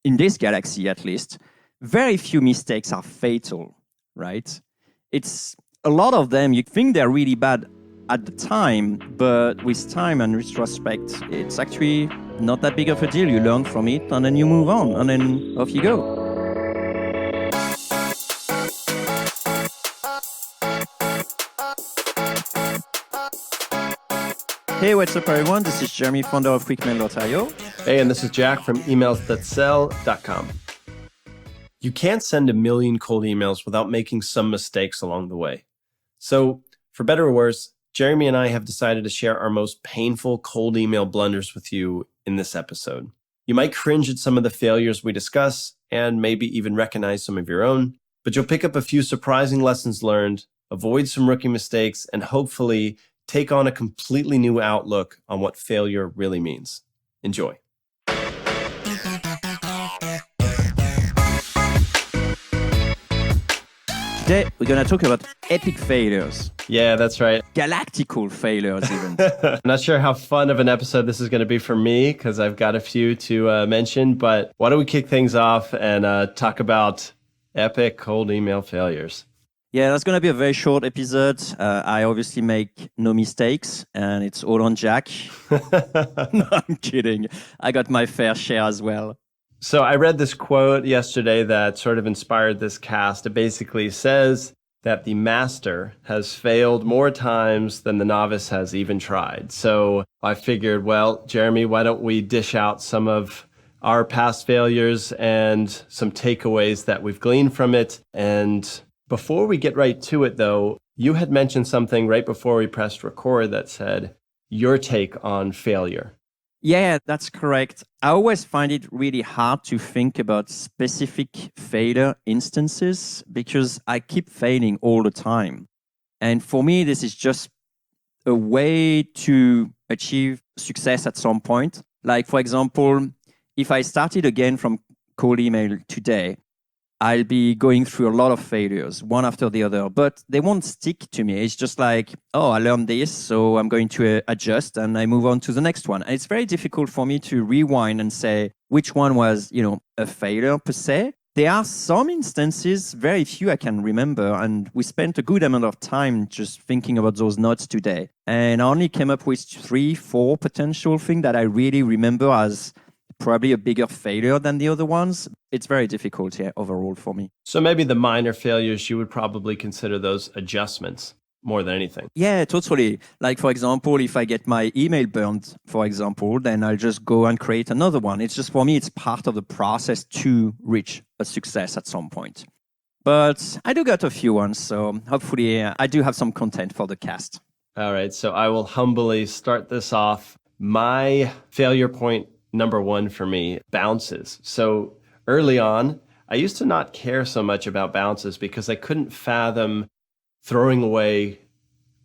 in this galaxy at least, very few mistakes are fatal, right? It's a lot of them, you think they're really bad at the time, but with time and retrospect, it's actually not that big of a deal. You learn from it and then you move on and then off you go. Hey, what's up everyone? This is Jeremy, founder of QuickMail.io. Hey, and this is Jack from emails.sell.com. You can't send a million cold emails without making some mistakes along the way. So, for better or worse, Jeremy and I have decided to share our most painful cold email blunders with you in this episode. You might cringe at some of the failures we discuss and maybe even recognize some of your own, but you'll pick up a few surprising lessons learned, avoid some rookie mistakes, and hopefully take on a completely new outlook on what failure really means. Enjoy. Today, we're going to talk about epic failures. Yeah, that's right. Galactical failures, even. I'm not sure how fun of an episode this is going to be for me because I've got a few to mention, but why don't we kick things off and talk about epic cold email failures? Yeah, that's going to be a very short episode. I obviously make no mistakes, and it's all on Jack. No, I'm kidding. I got my fair share as well. So I read this quote yesterday that sort of inspired this cast. It basically says that the master has failed more times than the novice has even tried. So I figured, well, Jeremy, why don't we dish out some of our past failures and some takeaways that we've gleaned from it. And before we get right to it, though, you had mentioned something right before we pressed record that said your take on failure. Yeah, that's correct. I always find it really hard to think about specific failure instances because I keep failing all the time. And for me, this is just a way to achieve success at some point. Like, for example, if I started again from cold email today, I'll be going through a lot of failures, one after the other, but they won't stick to me. It's just like, oh, I learned this, so I'm going to adjust and I move on to the next one. And it's very difficult for me to rewind and say which one was, a failure per se. There are some instances, very few I can remember, and we spent a good amount of time just thinking about those notes today. And I only came up with 3-4 potential things that I really remember as probably a bigger failure than the other ones. It's very difficult here overall for me. So maybe the minor failures, you would probably consider those adjustments more than anything. Yeah, totally. Like, for example, if I get my email burned, for example, then I'll just go and create another one. It's just, for me, it's part of the process to reach a success at some point. But I do got a few ones, so hopefully I do have some content for the cast. All right, so I will humbly start this off. My failure point number one for me, bounces. So early on, I used to not care so much about bounces because I couldn't fathom throwing away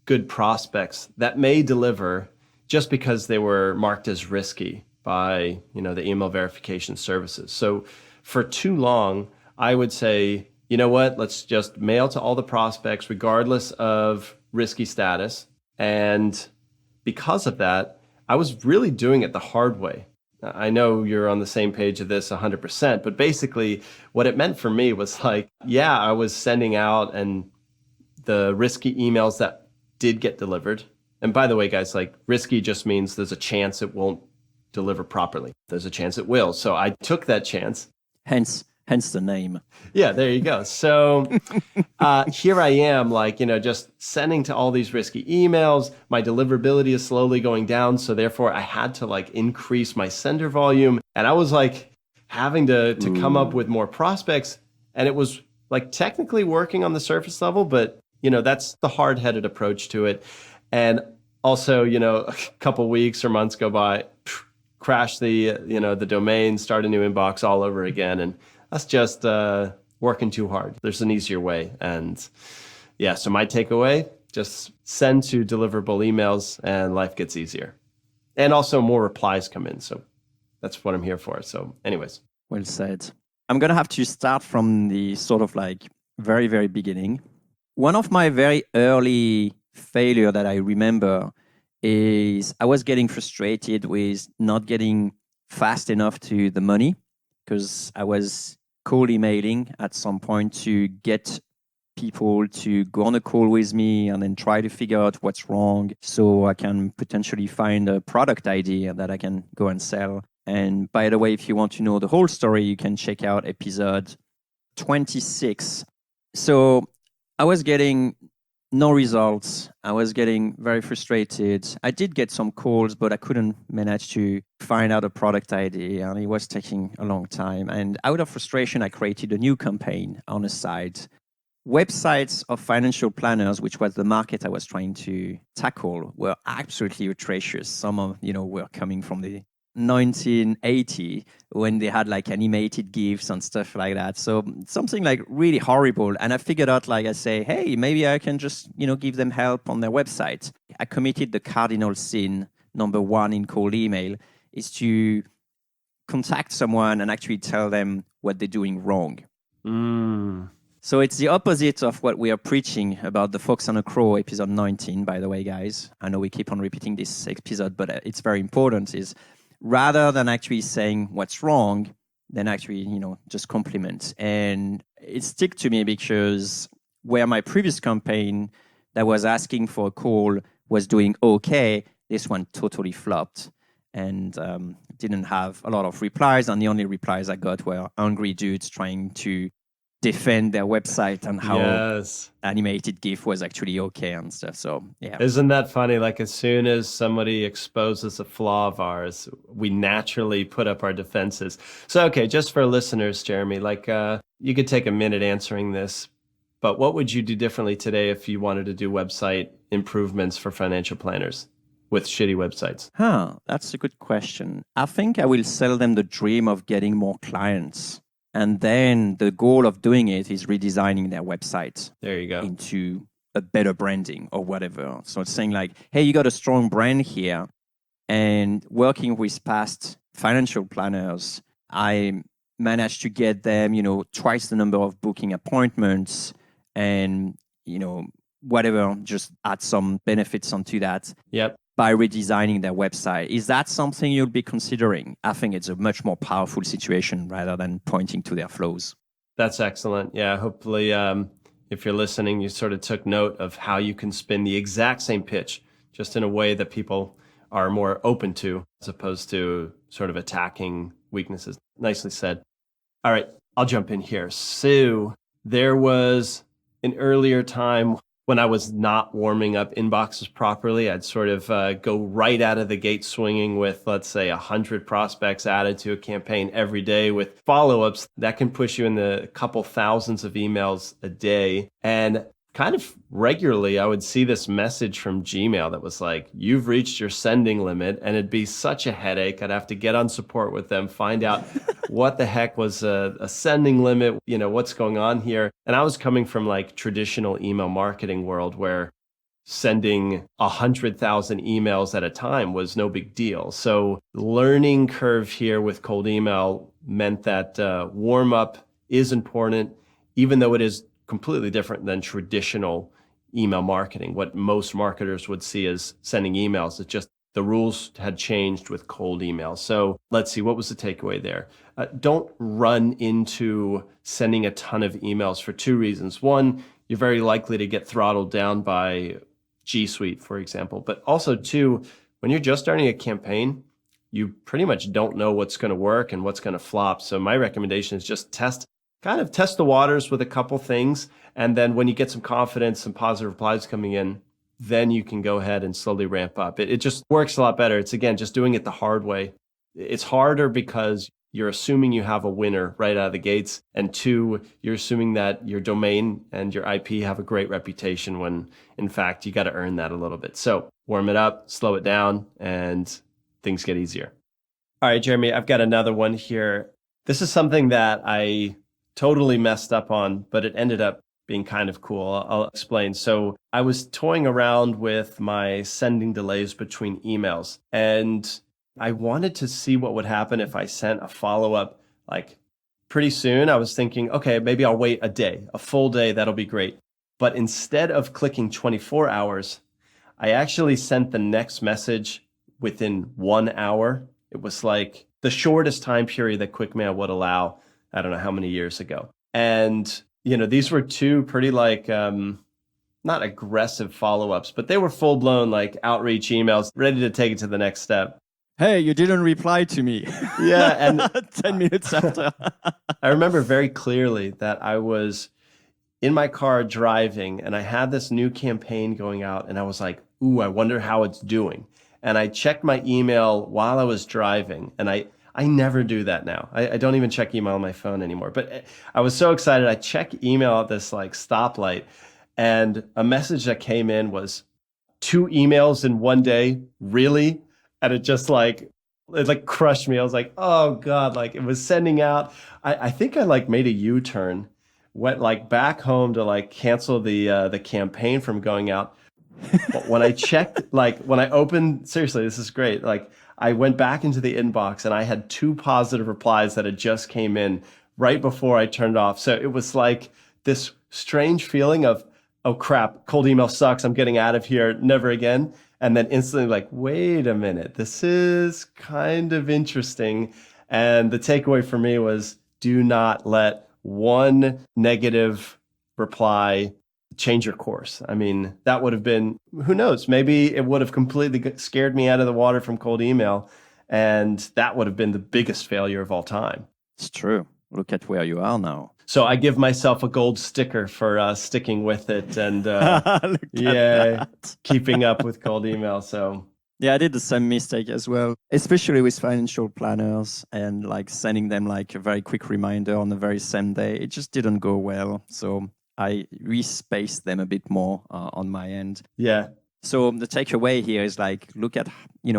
good prospects that may deliver just because they were marked as risky by, the email verification services. So for too long, I would say, you know what, let's just mail to all the prospects regardless of risky status. And because of that, I was really doing it the hard way. I know you're on the same page of this 100%, but basically what it meant for me was like, yeah, I was sending out and the risky emails that did get delivered. And by the way, guys, like risky just means there's a chance it won't deliver properly. There's a chance it will. So I took that chance. Hence the name. Yeah, there you go. So here I am, just sending to all these risky emails. My deliverability is slowly going down. So therefore, I had to increase my sender volume. And I was having to come up with more prospects. And it was technically working on the surface level, but that's the hard-headed approach to it. And also, a couple weeks or months go by, crash the domain, start a new inbox all over again. And that's just working too hard. There's an easier way. And yeah, so my takeaway, just send to deliverable emails and life gets easier. And also more replies come in. So that's what I'm here for. So anyways. Well said. I'm going to have to start from the sort of very, very beginning. One of my very early failure that I remember is I was getting frustrated with not getting fast enough to the money. because I was cold emailing at some point to get people to go on a call with me and then try to figure out what's wrong so I can potentially find a product idea that I can go and sell. And by the way, if you want to know the whole story, you can check out episode 26. So I was getting no results. I was getting very frustrated. I did get some calls, but I couldn't manage to find out a product idea, and it was taking a long time. And out of frustration, I created a new campaign on the site. Websites of financial planners, which was the market I was trying to tackle, were absolutely atrocious. Some of were coming from the 1980 when they had like animated GIFs and stuff like that. So something like really horrible. And I figured out, like I say, hey, maybe I can just give them help on their website. I committed the cardinal sin, number one in cold email, is to contact someone and actually tell them what they're doing wrong. So it's the opposite of what we are preaching about the Fox and a Crow, episode 19, by the way, guys. I know we keep on repeating this episode, but it's very important, is rather than actually saying what's wrong, then actually, just compliment. And it stick to me because where my previous campaign that was asking for a call was doing okay, this one totally flopped and didn't have a lot of replies. And the only replies I got were angry dudes trying to defend their website and how animated GIF was actually okay and stuff. So, yeah. Isn't that funny? Like, as soon as somebody exposes a flaw of ours, we naturally put up our defenses. So, okay, just for listeners, Jeremy, like, you could take a minute answering this, but what would you do differently today if you wanted to do website improvements for financial planners with shitty websites? That's a good question. I think I will sell them the dream of getting more clients. And then the goal of doing it is redesigning their website. There you go. Into a better branding or whatever. So it's saying like, hey, you got a strong brand here. And working with past financial planners, I managed to get them, twice the number of booking appointments and, whatever, just add some benefits onto that. Yep. By redesigning their website. Is that something you'll be considering? I think it's a much more powerful situation rather than pointing to their flaws. That's excellent. Yeah, hopefully if you're listening, you sort of took note of how you can spin the exact same pitch, just in a way that people are more open to, as opposed to sort of attacking weaknesses. Nicely said. All right, I'll jump in here. So there was an earlier time when I was not warming up inboxes properly. I'd sort of go right out of the gate swinging with, let's say, 100 prospects added to a campaign every day with follow-ups. That can push you in the couple thousands of emails a day. And kind of regularly, I would see this message from Gmail that was like, you've reached your sending limit. And it'd be such a headache. I'd have to get on support with them, find out what the heck was a sending limit, what's going on here. And I was coming from like traditional email marketing world where sending 100,000 emails at a time was no big deal. So learning curve here with cold email meant that warm up is important, even though it is completely different than traditional email marketing. What most marketers would see as sending emails, it's just the rules had changed with cold email. So let's see, what was the takeaway there? Don't run into sending a ton of emails for two reasons. One, you're very likely to get throttled down by G Suite, for example. But also two, when you're just starting a campaign, you pretty much don't know what's going to work and what's going to flop. So my recommendation is just test the waters with a couple things. And then when you get some confidence, some positive replies coming in, then you can go ahead and slowly ramp up. It just works a lot better. It's, again, just doing it the hard way. It's harder because you're assuming you have a winner right out of the gates. And two, you're assuming that your domain and your IP have a great reputation when, in fact, you got to earn that a little bit. So warm it up, slow it down, and things get easier. All right, Jeremy, I've got another one here. This is something that I totally messed up on, but it ended up being kind of cool. I'll explain. So I was toying around with my sending delays between emails, and I wanted to see what would happen if I sent a follow-up like pretty soon. I was thinking, okay, maybe I'll wait a full day. That'll be great. But instead of clicking 24 hours, I actually sent the next message within 1 hour. It was like the shortest time period that QuickMail would allow. I don't know how many years ago. And, these were two pretty not aggressive follow-ups, but they were full-blown like outreach emails ready to take it to the next step. Hey, you didn't reply to me. Yeah. And 10 minutes after. I remember very clearly that I was in my car driving and I had this new campaign going out and I was like, ooh, I wonder how it's doing. And I checked my email while I was driving, and I never do that now. I don't even check email on my phone anymore. But I was so excited. I check email at this like stoplight, and a message that came in was 2 emails in one day, really? And it just it crushed me. I was like, oh God, like it was sending out. I think I like made a U-turn, went like back home to like cancel the campaign from going out. But when I checked, like when I opened, seriously, this is great. Like I went back into the inbox and I had 2 positive replies that had just came in right before I turned off. So it was like this strange feeling of, oh crap, cold email sucks. I'm getting out of here, never again. And then instantly like, wait a minute, this is kind of interesting. And the takeaway for me was, do not let one negative reply change your course. I mean, that would have been, who knows, maybe it would have completely scared me out of the water from cold email. And that would have been the biggest failure of all time. It's true. Look at where you are now. So I give myself a gold sticker for sticking with it and keeping up with cold email. So yeah, I did the same mistake as well, especially with financial planners and like sending them like a very quick reminder on the very same day. It just didn't go well. So I respaced them a bit more on my end. Yeah. So the takeaway here is like, look at,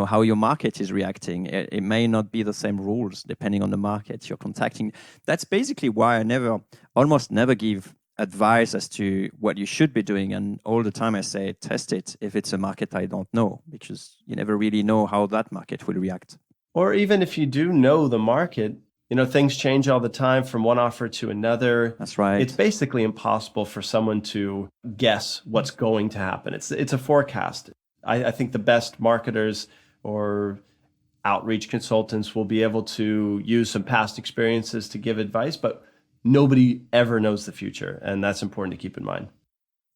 how your market is reacting. It may not be the same rules depending on the market you're contacting. That's basically why I almost never give advice as to what you should be doing. And all the time I say, test it if it's a market I don't know, because you never really know how that market will react. Or even if you do know the market, things change all the time from one offer to another. That's right. It's basically impossible for someone to guess what's going to happen. It's a forecast. I think the best marketers or outreach consultants will be able to use some past experiences to give advice, but nobody ever knows the future. And that's important to keep in mind.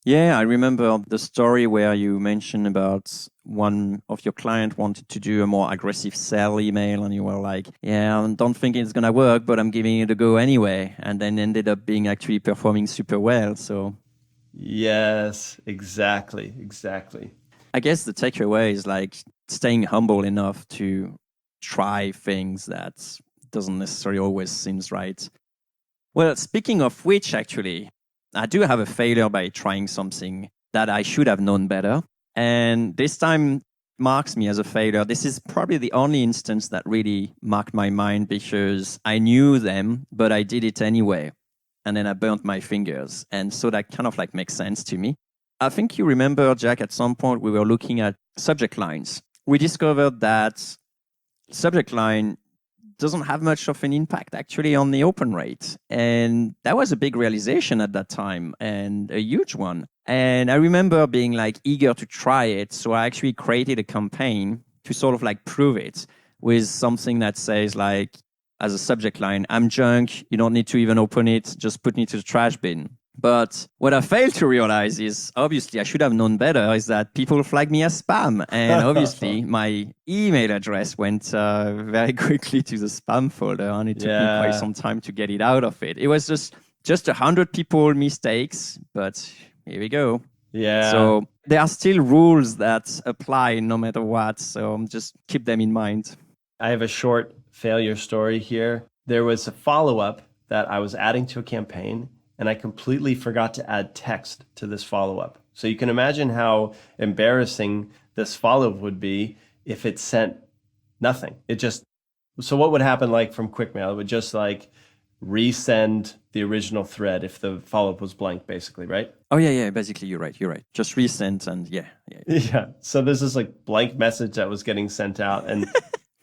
Yeah, I remember the story where you mentioned about one of your clients wanted to do a more aggressive sell email, and you were like, yeah, I don't think it's going to work, but I'm giving it a go anyway. And then ended up being actually performing super well. So yes, exactly. I guess the takeaway is like staying humble enough to try things that doesn't necessarily always seems right. Well, speaking of which, actually, I do have a failure by trying something that I should have known better. And this time marks me as a failure. This is probably the only instance that really marked my mind because I knew them, but I did it anyway. And then I burnt my fingers. And so that kind of like makes sense to me. I think you remember, Jack, at some point we were looking at subject lines. We discovered that subject line doesn't have much of an impact actually on the open rate. And that was a big realization at that time and a huge one. And I remember being like eager to try it. So I actually created a campaign to sort of like prove it with something that says like, as a subject line, I'm junk, you don't need to even open it, just put it to the trash bin. But what I failed to realize is, obviously, I should have known better, is that people flag me as spam. And obviously, my email address went very quickly to the spam folder, and it took me quite some time to get it out of it. It was just 100 people mistakes, but here we go. Yeah. So there are still rules that apply no matter what, so just keep them in mind. I have a short failure story here. There was a follow-up that I was adding to a campaign, and I completely forgot to add text to this follow-up. So you can imagine how embarrassing this follow-up would be if it sent nothing. So what would happen like from QuickMail? It would just like resend the original thread if the follow-up was blank, basically, right? Oh, yeah. Basically, you're right. Just resend and yeah. Yeah. So there's this like blank message that was getting sent out. And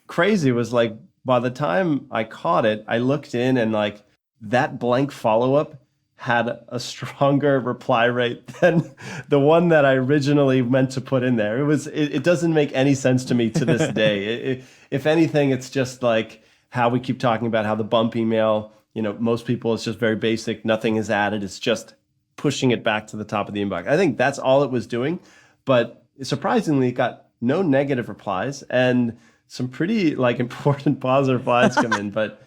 crazy was like, by the time I caught it, I looked in and like that blank follow-up had a stronger reply rate than the one that I originally meant to put in there. It doesn't make any sense to me to this day. If anything, it's just like how we keep talking about how the bump email, most people, it's just very basic. Nothing is added. It's just pushing it back to the top of the inbox. I think that's all it was doing. But surprisingly, it got no negative replies and some pretty important positive replies come in. But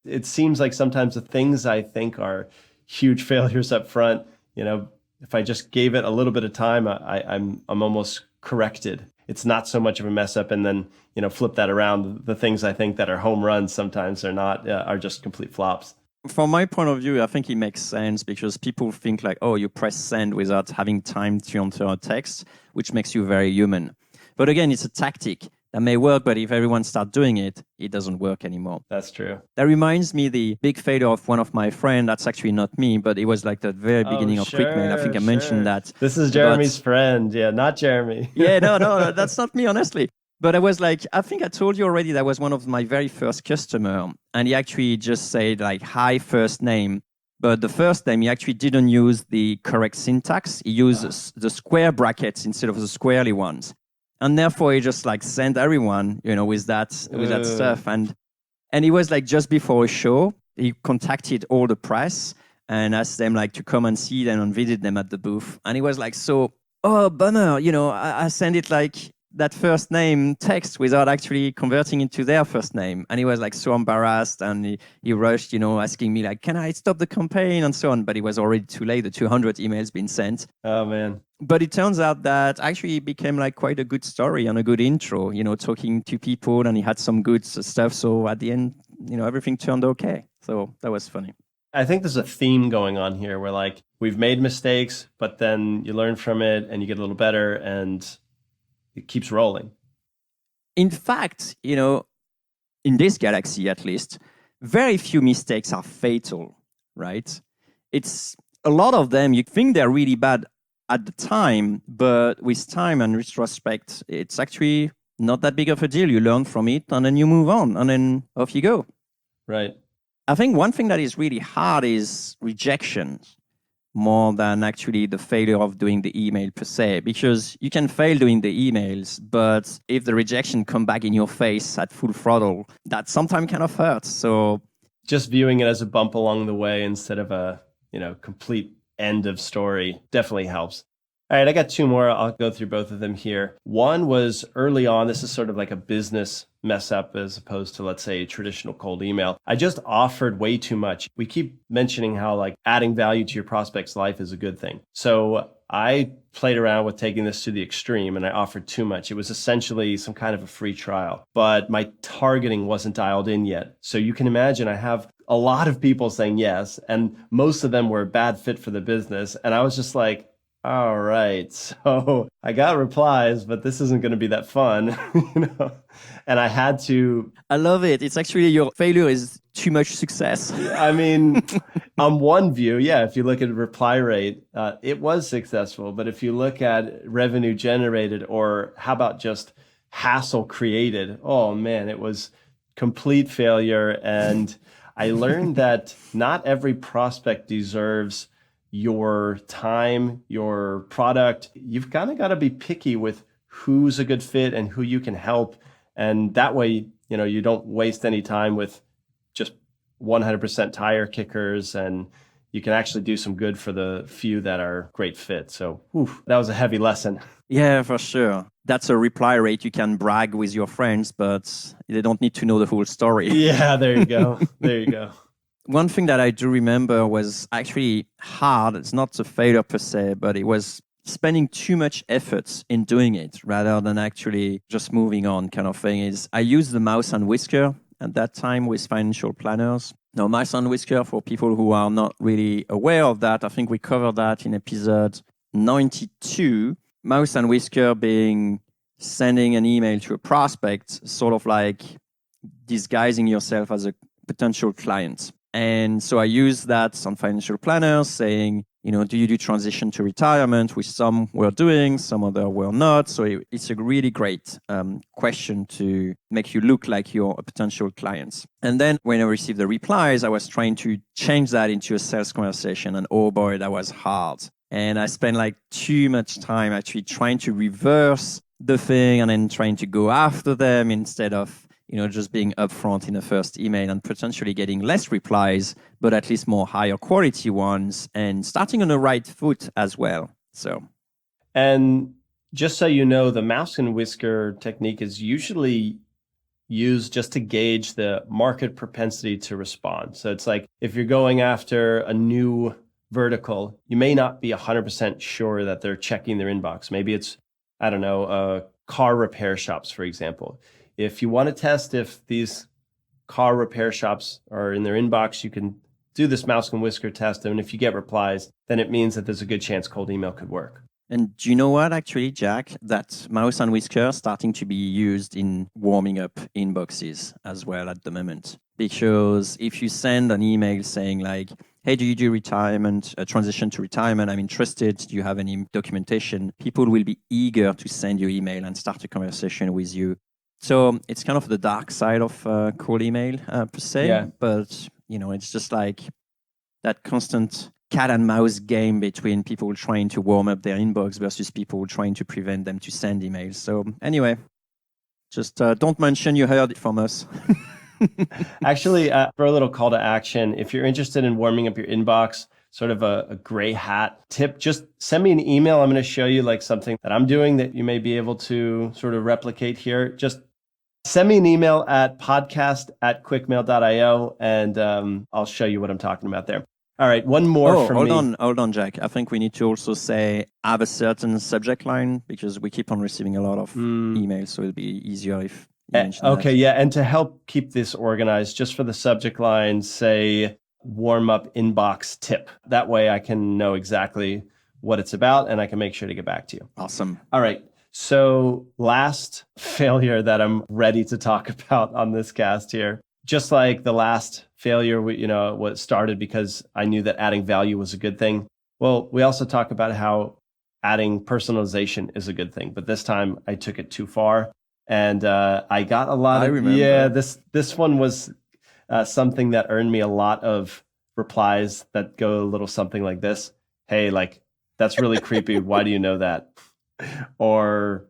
it seems like sometimes the things I think are huge failures up front, if I just gave it a little bit of time, I'm almost corrected. It's not so much of a mess up, and then flip that around. The things I think that are home runs sometimes are not, are just complete flops. From my point of view, I think it makes sense because people think like, oh, you press send without having time to enter a text, which makes you very human. But again, it's a tactic that may work, but if everyone starts doing it, it doesn't work anymore. That's true. That reminds me the big failure of one of my friends. That's actually not me, but it was like the very beginning of QuickMail. I think I mentioned that. This is Jeremy's friend. Yeah, not Jeremy. Yeah, no, that's not me, honestly. But I was like, I think I told you already that was one of my very first customer. And he actually just said like, hi, first name. But the first name, he actually didn't use the correct syntax. He used the square brackets instead of the squarely ones. And therefore, he just like sent everyone, with that stuff. And it was like just before a show, he contacted all the press and asked them like to come and see them and visit them at the booth. And he was like, so, oh, bummer, I sent it like that first name text without actually converting it to their first name. And he was like so embarrassed and he rushed, asking me like, can I stop the campaign and so on? But it was already too late. The 200 emails been sent. Oh, man. But it turns out that actually it became like quite a good story and a good intro, talking to people, and he had some good stuff. So at the end, everything turned okay. So that was funny. I think there's a theme going on here where like we've made mistakes, but then you learn from it and you get a little better and it keeps rolling. In fact, in this galaxy at least, very few mistakes are fatal, right? It's a lot of them, you think they're really bad at the time, but with time and retrospect, it's actually not that big of a deal. You learn from it and then you move on and then off you go. Right. I think one thing that is really hard is rejections more than actually the failure of doing the email per se, because you can fail doing the emails, but if the rejection come back in your face at full throttle, that sometimes kind of hurts. So just viewing it as a bump along the way instead of a, complete end of story definitely helps. All right, I got two more. I'll go through both of them here. One was early on. This is sort of like a business mess up as opposed to, let's say, a traditional cold email. I just offered way too much. We keep mentioning how like adding value to your prospect's life is a good thing. So I played around with taking this to the extreme and I offered too much. It was essentially some kind of a free trial, but my targeting wasn't dialed in yet. So you can imagine I have a lot of people saying yes, and most of them were a bad fit for the business. And I was just like, all right, so I got replies, but this isn't going to be that fun, And I had to. I love it. It's actually your failure is too much success. I mean, on one view, yeah, if you look at reply rate, it was successful. But if you look at revenue generated, or how about just hassle created, oh man, it was complete failure. And I learned that not every prospect deserves your time, your product. You've kind of got to be picky with who's a good fit and who you can help. And that way, you don't waste any time with just 100% tire kickers, and you can actually do some good for the few that are great fit. So that was a heavy lesson. Yeah, for sure. That's a reply rate you can brag with your friends, but they don't need to know the whole story. Yeah, there you go. There you go. One thing that I do remember was actually hard. It's not a failure per se, but it was spending too much effort in doing it rather than actually just moving on kind of thing. Is I used the mouse and whisker at that time with financial planners. Now, mouse and whisker, for people who are not really aware of that, I think we covered that in episode 92. Mouse and whisker being sending an email to a prospect, sort of like disguising yourself as a potential client. And so I use that on financial planners saying, do you do transition to retirement, which some were doing, some other were not. So it's a really great question to make you look like you're a potential client. And then when I received the replies, I was trying to change that into a sales conversation. And oh boy, that was hard. And I spent like too much time actually trying to reverse the thing and then trying to go after them instead of just being upfront in the first email and potentially getting less replies, but at least more higher quality ones, and starting on the right foot as well. So, and just so you know, the mouse and whisker technique is usually used just to gauge the market propensity to respond. So it's like if you're going after a new vertical, you may not be 100% sure that they're checking their inbox. Maybe it's, I don't know, car repair shops, for example. If you want to test if these car repair shops are in their inbox, you can do this mouse and whisker test. And if you get replies, then it means that there's a good chance cold email could work. And do you know what, actually, Jack? That mouse and whisker starting to be used in warming up inboxes as well at the moment. Because if you send an email saying like, hey, do you do retirement, a transition to retirement? I'm interested. Do you have any documentation? People will be eager to send you email and start a conversation with you. So it's kind of the dark side of cold email per se. Yeah. But, it's just like that constant cat and mouse game between people trying to warm up their inbox versus people trying to prevent them to send emails. So anyway, just don't mention you heard it from us. Actually, for a little call to action, if you're interested in warming up your inbox, sort of a gray hat tip, just send me an email. I'm going to show you like something that I'm doing that you may be able to sort of replicate here. Just send me an email at podcast@quickmail.io and I'll show you what I'm talking about there. All right, one more from me. Hold on, Jack. I think we need to also say have a certain subject line because we keep on receiving a lot of emails, so it'll be easier if you mention okay, that. yeah, and to help keep this organized, just for the subject line, say warm up inbox tip. That way I can know exactly what it's about and I can make sure to get back to you. Awesome. All right. So last failure that I'm ready to talk about on this cast here. Just like the last failure, was started because I knew that adding value was a good thing. Well, we also talk about how adding personalization is a good thing, but this time I took it too far, and I got a lot of. remember. Yeah, this one was something that earned me a lot of replies that go a little something like this: "Hey, like that's really creepy. Why do you know that?" Or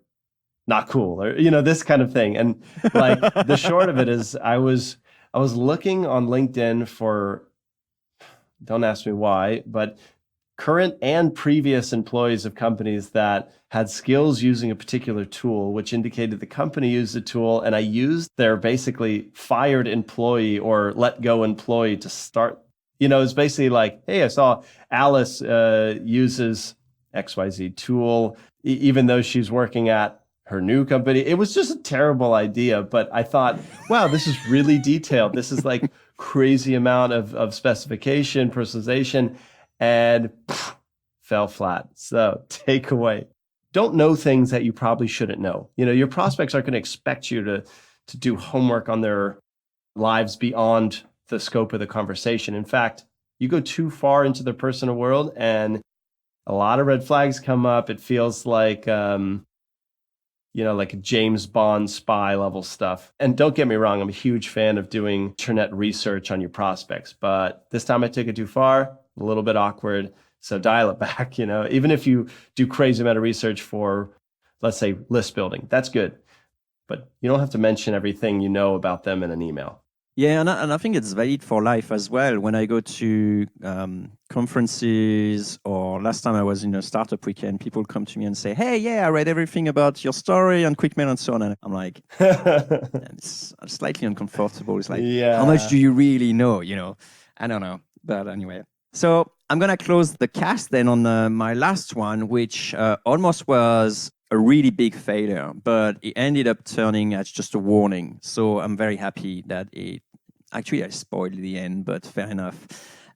"Not cool," or this kind of thing. And like the short of it is, I was looking on LinkedIn for, don't ask me why, but current and previous employees of companies that had skills using a particular tool, which indicated the company used the tool, and I used their basically fired employee or let go employee to start. It's basically like, hey, I saw Alice uses XYZ tool, even though she's working at her new company. It was just a terrible idea, but I thought, wow, this is really detailed. This is like crazy amount of specification, personalization, and fell flat. So takeaway, don't know things that you probably shouldn't know. Your prospects aren't going to expect you to do homework on their lives beyond the scope of the conversation. In fact, you go too far into their personal world and a lot of red flags come up. It feels like, like James Bond spy level stuff. And don't get me wrong, I'm a huge fan of doing internet research on your prospects, but this time I took it too far, a little bit awkward. So dial it back, even if you do crazy amount of research for, let's say, list building, that's good. But you don't have to mention everything you know about them in an email. Yeah, and I think it's valid for life as well. When I go to conferences, or last time I was in a startup weekend, people come to me and say, hey, yeah, I read everything about your story on QuickMail and so on. And I'm like, it's slightly uncomfortable. It's like, How much do you really know? I don't know. But anyway. So I'm going to close the cast then on my last one, which almost was a really big failure, but it ended up turning as just a warning. So I'm very happy that actually I spoiled the end, but fair enough.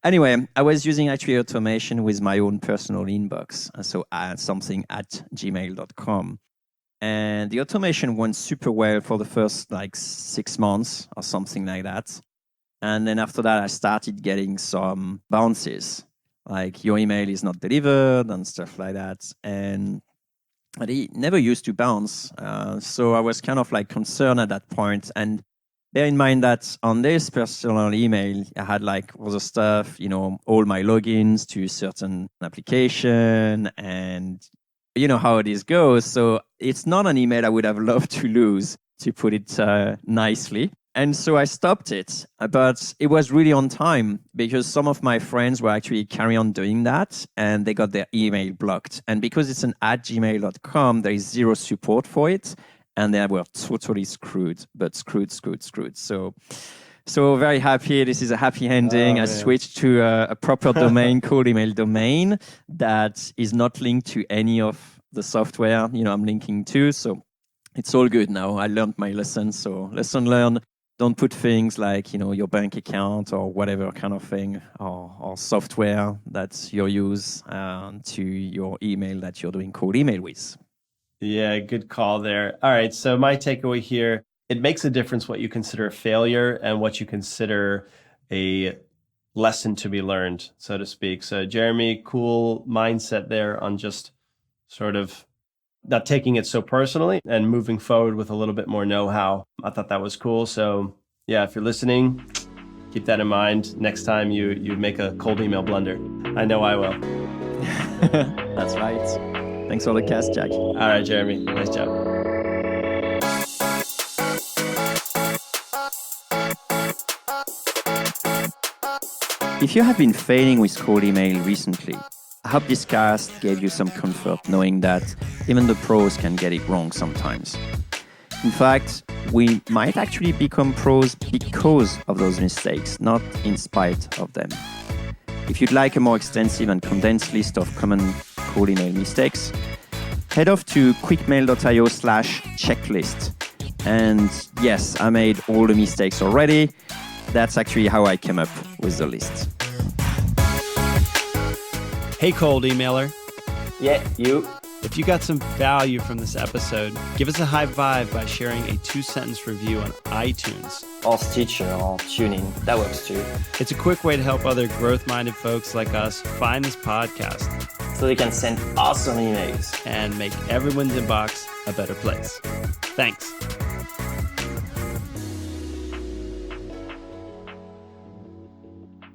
Anyway, I was using actually automation with my own personal inbox. So something at gmail.com. And the automation went super well for the first 6 months or something like that. And then after that, I started getting some bounces, like your email is not delivered and stuff like that. But it never used to bounce. So I was kind of concerned at that point. And bear in mind that on this personal email, I had all the stuff, all my logins to certain application, and you know how this goes. So it's not an email I would have loved to lose. to put it nicely. And so I stopped it, but it was really on time because some of my friends were actually carry on doing that and they got their email blocked. And because it's an @gmail.com, there is zero support for it. And they were totally screwed, but screwed. So very happy. This is a happy ending. I switched to a proper domain, cold email domain that is not linked to any of the software, I'm linking to. So it's all good now. I learned my lesson. So lesson learned. Don't put things like, your bank account or whatever kind of thing or software that you use to your email that you're doing cold email with. Yeah, good call there. All right. So my takeaway here, it makes a difference what you consider a failure and what you consider a lesson to be learned, so to speak. So Jeremy, cool mindset there on just sort of not taking it so personally and moving forward with a little bit more know-how. I thought that was cool. So yeah, if you're listening, keep that in mind next time you make a cold email blunder. I know I will. That's right. Thanks for the cast, Jack. All right, Jeremy. Nice job. If you have been failing with cold email recently, I hope this cast gave you some comfort knowing that even the pros can get it wrong sometimes. In fact, we might actually become pros because of those mistakes, not in spite of them. If you'd like a more extensive and condensed list of common cold email mistakes, head off to quickmail.io/checklist. And yes, I made all the mistakes already. That's actually how I came up with the list. Hey, cold emailer. Yeah, you. If you got some value from this episode, give us a high vibe by sharing a 2-sentence review on iTunes. Or Stitcher or TuneIn. That works too. It's a quick way to help other growth-minded folks like us find this podcast. So they can send awesome emails. And make everyone's inbox a better place. Thanks.